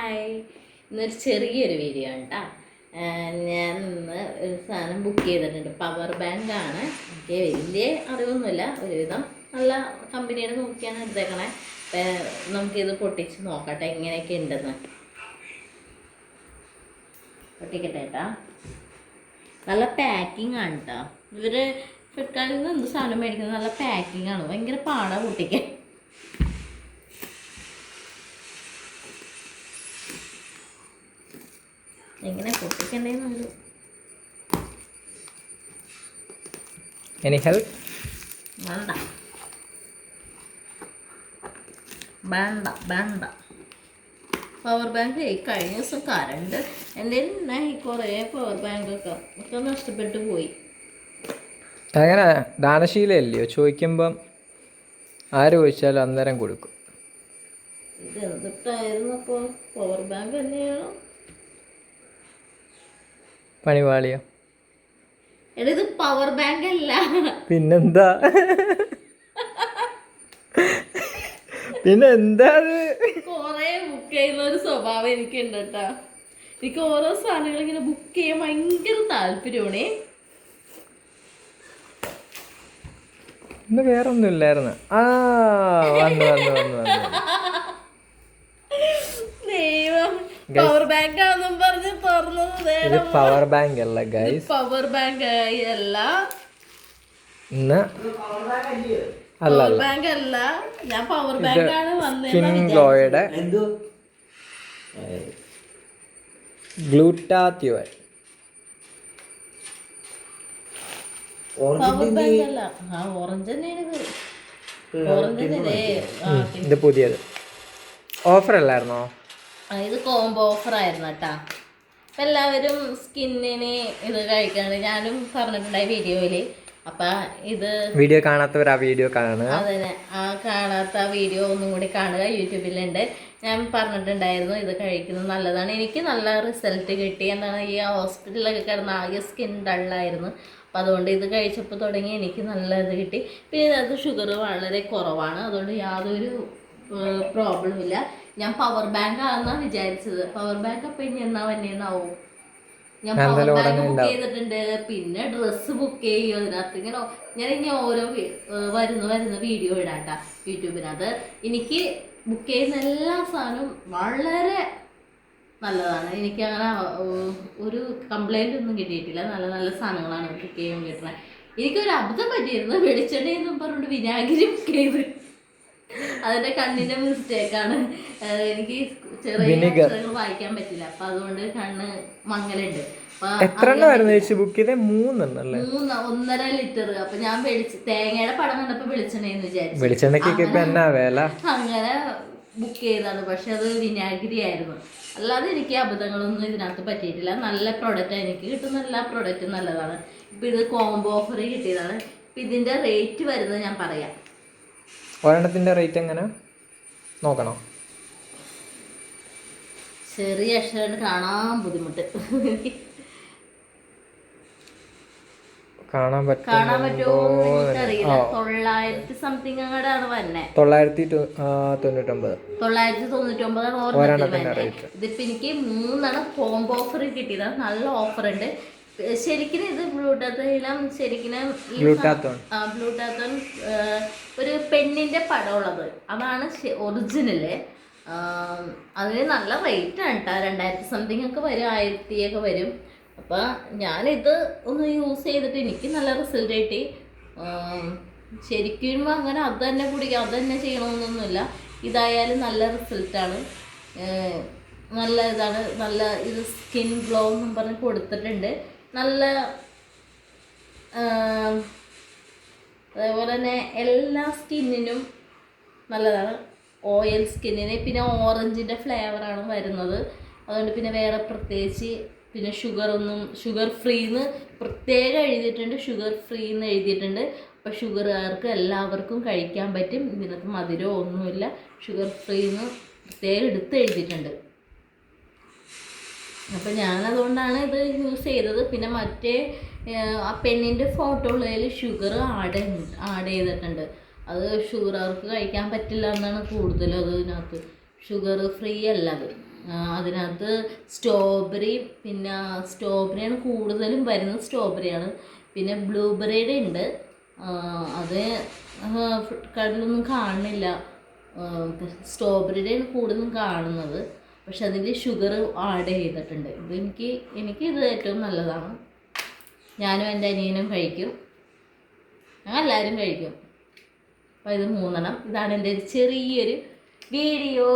Hi, ഇന്നൊരു ചെറിയൊരു video കേട്ടോ. ഞാൻ ഇന്ന് ഒരു സാധനം ബുക്ക് ചെയ്തിട്ടുണ്ട്. പവർ ബാങ്കാണ്. എനിക്ക് വലിയ അറിവൊന്നുമില്ല, ഒരുവിധം നല്ല കമ്പനിയുടെ നോക്കിയാണ് എടുത്തേക്കണേ. നമുക്കിത് പൊട്ടിച്ച് നോക്കട്ടെ എങ്ങനെയൊക്കെ ഉണ്ടെന്ന്. പൊട്ടിക്കട്ടെ കേട്ടോ. നല്ല പാക്കിംഗ് ആണ് കേട്ടോ. ഇവർ ഫ്ലിപ്കാർട്ടിൽ നിന്ന് എന്ത് സാധനം മേടിക്കുന്നത് നല്ല പാക്കിംഗ് ആണ്. ഭയങ്കര പാടാണ് പൊട്ടിക്കാൻ. എങ്ങനെ പൊട്ടിക്കണ്ടേന്നുള്ളൂ. Any help? വേണ്ട വേണ്ട വേണ്ട. പവർ ബാങ്ക് കഴിഞ്ഞ ദിവസം കറണ്ട് എൻ്റെ കുറേ പവർ ബാങ്കൊക്കെ നഷ്ടപ്പെട്ടു പോയി. അങ്ങനെ ദാനശീലല്ലയോ, ചോദിക്കുമ്പം ആര് ചോദിച്ചാലും അന്നേരം കൊടുക്കും. ഇത് എന്തിട്ടായിരുന്നു അപ്പോൾ? പവർ ബാങ്ക് തന്നെയാണോ? പണിവാളിയോ? എടാ, ഇത് പവർ ബാങ്ക് അല്ല. പിന്നെന്താ? പിന്നെന്താ? കൊറേ ബുക്ക് ചെയ്യുന്ന ഒരു സ്വഭാവം എനിക്കുണ്ട് കേട്ടാ. എനിക്ക് ഓരോ സാധനങ്ങൾ ഇങ്ങനെ ബുക്ക് ചെയ്യാൻ ഭയങ്കര താല്പര്യമാണേ. ഇന്ന് വേറെ ഒന്നും ഇല്ലായിരുന്നു. വന്നു വന്നു വന്നു വന്നു. പവർ ബാങ്ക് ആണെന്നും പറഞ്ഞ് തുറന്നത്. ഇത് പവർ ബാങ്ക് അല്ല ഗൈസ്, പവർ ബാങ്ക് അല്ല. ഇന്ന് പവർ ബാങ്ക് അല്ല, ഞാൻ പവർ ബാങ്ക് ആണ് കിൻഗ്ലോയുടെ ഗ്ലൂട്ടാത്യോൻ. പവർ ബാങ്ക് അല്ല. ഓറഞ്ച് തന്നെയാണ് ഇത്. ഓറഞ്ച് തന്നെ. ഇത് പുതിയത് ഓഫർ അല്ലായിരുന്നോ? ഇത് കോംബോ ഓഫർ ആയിരുന്നു കേട്ടാ. അപ്പം എല്ലാവരും സ്കിന്നിന് ഇത് കഴിക്കാണ്ട് ഞാനും പറഞ്ഞിട്ടുണ്ടായി വീഡിയോയിൽ. അപ്പം ഇത് വീഡിയോ കാണാത്തവർ ആ വീഡിയോ കാണുക. അതന്നെ, ആ കാണാത്ത വീഡിയോ ഒന്നും കൂടി കാണുക, യൂട്യൂബിലുണ്ട്. ഞാൻ പറഞ്ഞിട്ടുണ്ടായിരുന്നു ഇത് കഴിക്കുന്നത് നല്ലതാണ്. എനിക്ക് നല്ല റിസൾട്ട് കിട്ടി. എന്താണ്, ഈ ഹോസ്പിറ്റലിലൊക്കെ കിടന്ന് ആകെ സ്കിൻ ഡള്ളായിരുന്നു. അപ്പം അതുകൊണ്ട് ഇത് കഴിച്ചപ്പോൾ തുടങ്ങി എനിക്ക് നല്ല ഇത് കിട്ടി. പിന്നെ ഇതിനകത്ത് ഷുഗർ വളരെ കുറവാണ്, അതുകൊണ്ട് യാതൊരു പ്രോബ്ലം ഇല്ല. ഞാൻ പവർ ബാങ്ക് ആണെന്നാണ് വിചാരിച്ചത്. പവർ ബാങ്ക് അപ്പം ഇനി എന്നാ വന്നേന്നാവും. ഞാൻ പവർ ബാങ്ക് ബുക്ക് ചെയ്തിട്ടുണ്ട്. പിന്നെ ഡ്രസ്സ് ബുക്ക് ചെയ്യും. അതിനകത്ത് ഇങ്ങനെ ഞാൻ ഇനി ഓരോ വരുന്ന വീഡിയോ ഇടാട്ടാ യൂട്യൂബിനകത്ത്. എനിക്ക് ബുക്ക് ചെയ്യുന്ന എല്ലാ സാധനവും വളരെ നല്ലതാണ്. എനിക്ക് അങ്ങനെ ഒരു കംപ്ലൈൻ്റ് ഒന്നും കിട്ടിയിട്ടില്ല. നല്ല നല്ല സാധനങ്ങളാണ് ബുക്ക് ചെയ്യാൻ കിട്ടുന്നത്. എനിക്കൊരു അബദ്ധം പറ്റിയിരുന്നു. വെളിച്ചെണ്ണയെന്നും പറഞ്ഞുകൊണ്ട് വിനാഗിരി ബുക്ക് ചെയ്ത്. അതിന്റെ കണ്ണിന്റെ മിസ്റ്റേക്കാണ്. എനിക്ക് ചെറിയ അക്ഷരങ്ങൾ വായിക്കാൻ പറ്റില്ല. അപ്പൊ അതുകൊണ്ട് കണ്ണ് മങ്ങലുണ്ട്. ബുക്ക് ചെയ്തേ 1.5 ലിറ്റർ. അപ്പൊ ഞാൻ തേങ്ങയുടെ പടം കണ്ടപ്പോ വെളിച്ചെണ്ണയെന്ന് വിചാരിച്ചു. അങ്ങനെ ബുക്ക് ചെയ്താണ്. പക്ഷെ അത് വിനാഗിരി ആയിരുന്നു. അല്ലാതെ എനിക്ക് അബദ്ധങ്ങളൊന്നും ഇതിനകത്ത് പറ്റിയിട്ടില്ല. നല്ല പ്രൊഡക്റ്റ്, എനിക്ക് കിട്ടുന്ന എല്ലാ പ്രൊഡക്റ്റും നല്ലതാണ്. ഇപ്പൊ ഇത് കോംബോ ഓഫർ കിട്ടിയതാണ്. ഇപ്പൊ ഇതിന്റെ റേറ്റ് വരുന്നത് ഞാൻ പറയാം. ഒരെണ്ണത്തിന്റെ റേറ്റ് എങ്ങനെ നോക്കണോ? ചെറിയ അക്ഷരം കാണാൻ ബുദ്ധിമുട്ട്. കാണാൻ പറ്റുമോ എനിക്കറിയില്ല. 900 സംതിങ് അങ്ങോട്ടാണ് വന്നെ. 999 ഇതിപ്പോ എനിക്ക് 3 കോംബോ ഓഫർ കിട്ടിയതാണ്. നല്ല ഓഫർ ഉണ്ട് ശരിക്കും. ഇത് ബ്ലൂട്ടാത്തോൺ ഒരു പെണ്ണിന്റെ പടമുള്ളത്, അതാണ് ഒറിജിനല്. അതിന് നല്ല റേറ്റ് ആണ് കേട്ടോ. 2000 സംതിങ് ഒക്കെ വരും, 1000 ഒക്കെ വരും. അപ്പം ഞാനിത് ഒന്ന് യൂസ് ചെയ്തിട്ട് എനിക്ക് നല്ല റിസൾട്ട് കിട്ടി. ശരിക്കും അങ്ങനെ അത് തന്നെ കുടിക്കുക, അത് തന്നെ ചെയ്യണമെന്നൊന്നുമില്ല. ഇതായാലും നല്ല റിസൾട്ടാണ്. നല്ല ഇതാണ്. നല്ല ഇത് സ്കിൻ ഗ്ലോ എന്നും പറഞ്ഞ് കൊടുത്തിട്ടുണ്ട്. നല്ല അതേപോലെ തന്നെ എല്ലാ സ്കിന്നിനും നല്ലതാണ്. ഓയിൽ സ്കിന്നിന്. പിന്നെ ഓറഞ്ചിൻ്റെ ഫ്ലേവറാണ് വരുന്നത്. അതുകൊണ്ട് പിന്നെ വേറെ പ്രത്യേകിച്ച് പിന്നെ ഷുഗർ ഫ്രീന്ന് പ്രത്യേകം എഴുതിയിട്ടുണ്ട്. ഷുഗർ ഫ്രീന്ന് എഴുതിയിട്ടുണ്ട്. അപ്പോൾ ഷുഗറുകാർക്ക് എല്ലാവർക്കും കഴിക്കാൻ പറ്റും. ഇതിനകത്ത് മധുരമോ ഒന്നുമില്ല. ഷുഗർ ഫ്രീന്ന് പ്രത്യേകം എടുത്ത് എഴുതിയിട്ടുണ്ട്. അപ്പം ഞാനതുകൊണ്ടാണ് ഇത് യൂസ് ചെയ്തത്. പിന്നെ മറ്റേ ആ പെണ്ണിൻ്റെ ഫോട്ടോ ഉള്ളതിൽ ഷുഗർ ആഡ് ചെയ്തിട്ടുണ്ട്. അത് ഷുഗറുകാർക്ക് കഴിക്കാൻ പറ്റില്ല എന്നാണ് കൂടുതലും അതിനകത്ത്. ഷുഗർ ഫ്രീ അല്ല അത്. അതിനകത്ത് സ്ട്രോബെറി, പിന്നെ സ്ട്രോബെറിയാണ് കൂടുതലും വരുന്നത്, സ്ട്രോബെറിയാണ്. പിന്നെ ബ്ലൂബെറിയുടെ ഉണ്ട്, അത് കടലൊന്നും കാണുന്നില്ല. സ്ട്രോബെറിയുടെയാണ് കൂടുതലും കാണുന്നത്, പക്ഷെ അതിൽ ഷുഗർ ആഡ് ചെയ്തിട്ടുണ്ട്. ഇത് എനിക്കിത് ഏറ്റവും നല്ലതാണ്. ഞാനും എൻ്റെ അനിയനും കഴിക്കും, ഞങ്ങൾ എല്ലാവരും കഴിക്കും. അപ്പോൾ ഇത് 3 ഇതാണ് എൻ്റെ ഒരു ചെറിയൊരു വീഡിയോ.